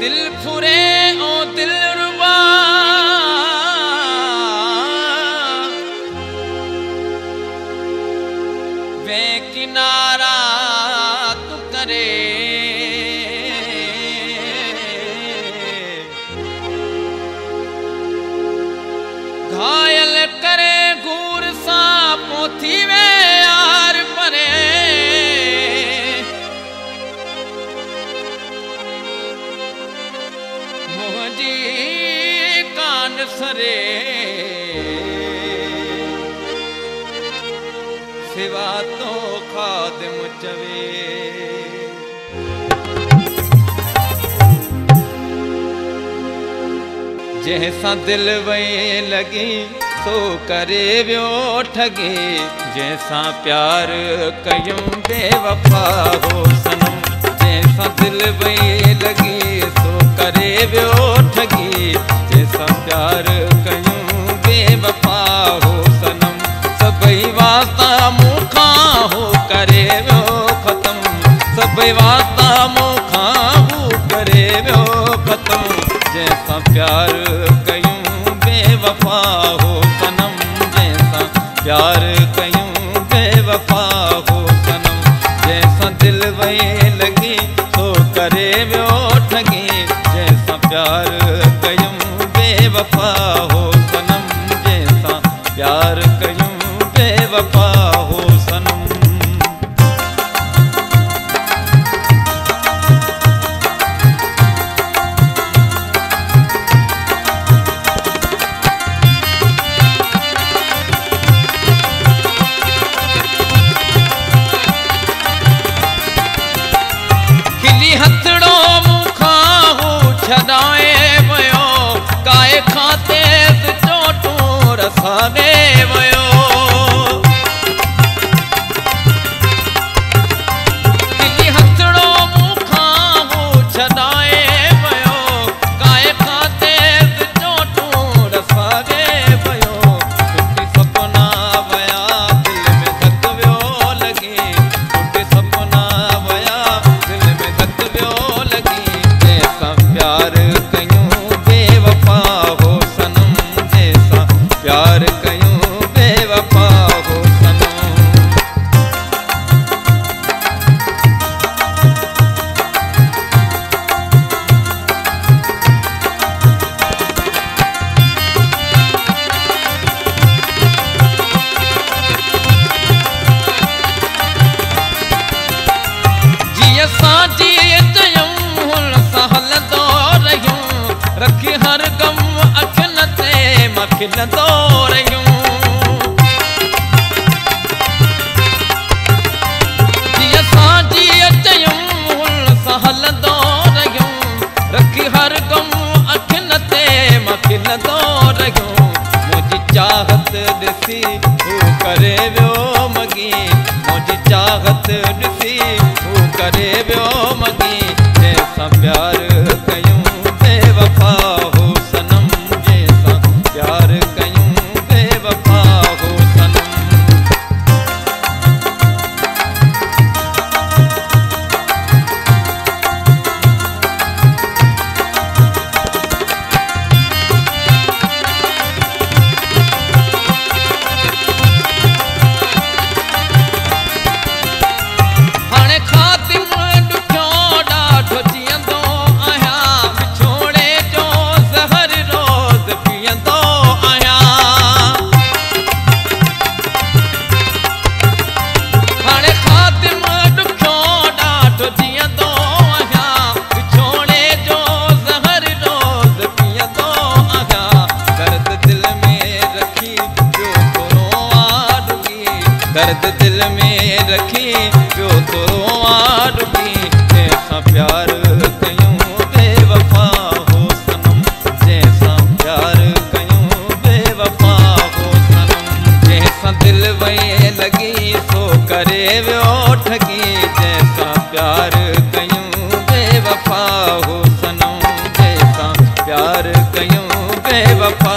दिल फुरे ओ दिल रुबा वे किनारा तू करे घायल करे घूर सा पोथी वे यार परे मोहजी कान सरे सिवा तो खादिम चवे जैसा दिल वही लगी तो करे व्यो ठगे जैसा प्यार कयूं बेवफा हो सनम जैसा दिल वही लगी तो करे व्यो ठगे जैसा प्यार कयूं बेवफा हो सनम सबई वास्ता मुखा हो करे व्यो खत्म सबई वास्ता मुखा हो करे व्यो खत्म जैसा प्यार कयूं बेवफा हो सनम जैसा प्यार कयूं बेवफा हो सनम जैसा दिल वही लगी तो करे व्यो ठगी जैसा प्यार कयूं बेवफा हो सनम जैसा प्यार कयूं बेवफा हो सनम हथड़ो मुखा हो छदाए वयो काए खाते चोटू रसाने वयो हथड़ो मुखा हो छदाए वयो काए खाते चोटू रसाने वयो टूटी सपना वया दिल में धक व्यो लगी टूटी सपना वया दिल में धक लगी जैसा प्यार कयूं बेवफा हो सनम जैसा प्यार कयूं बेवफा हो सनम जिया साजी रखी हर गम अखिन ते मखिन दो रयूं जिया साजी अचयूं हुल सहल दो रयूं रखी हर गम अखिन ते मखिन दो रयूं मुझी चाहत ॾिसी हू करे व्यो मगी मुझी चाहत ॾिसी हू करे व्यो मगी जैसा प्यार कयूं बेवफा हो सनम जैसा प्यार कयूं बेवफा हो सनम हाणे खातिम ॾुखियो ॾाढो जीअंदो आहियां विछोड़े जो ज़हर रोज़ पीअंदो आहियां हाणे खातिम ॾुखियो ॾाढो जीअंदो आहियां विछोड़े जो ज़हर रोज़ पीअंदो आहियां दर्द दिल में रखी पियो थोरो आॾुगी दर्द दिल में रखी पियो थोरो आॾुगी जैसा प्यार कयूं बेवफा हो सनम जैसा प्यार कयूं बेवफा हो सनम जैसा दिल वही लगी सो करे व्यो ठगी जैसा प्यार कयूं बेवफा हो सनम जैसा प्यार कयूं बेवफा